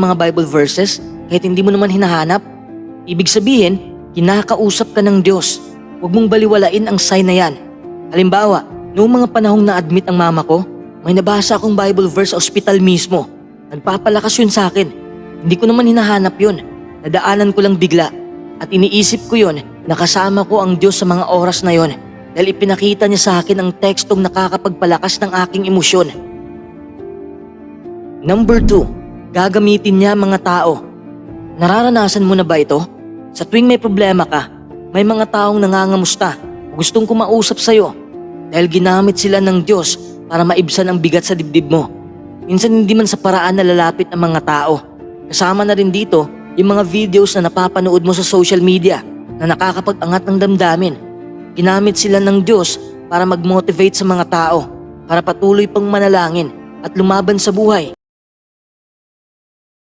mga Bible verses kahit hindi mo naman hinahanap? Ibig sabihin, kinakausap ka ng Diyos. Huwag mong baliwalain ang sign na yan. Halimbawa, noong mga panahong na-admit ang mama ko, may nabasa akong Bible verse sa ospital mismo. Nagpapalakas yun sa akin. Hindi ko naman hinahanap yun. Nadaanan ko lang bigla. At iniisip ko yun na kasama ko ang Diyos sa mga oras na yon dahil ipinakita niya sa akin ang tekstong nakakapagpalakas ng aking emosyon. Number 2, gagamitin niya mga tao. Nararanasan mo na ba ito? Sa tuwing may problema ka, may mga taong nangangamusta o gustong kumausap sa'yo dahil ginamit sila ng Diyos para maibsan ang bigat sa dibdib mo. Minsan hindi man sa paraan na lalapit ang mga tao. Kasama na rin dito yung mga videos na napapanood mo sa social media na nakakapag-angat ng damdamin. Ginamit sila ng Diyos para mag-motivate sa mga tao, para patuloy pang manalangin at lumaban sa buhay.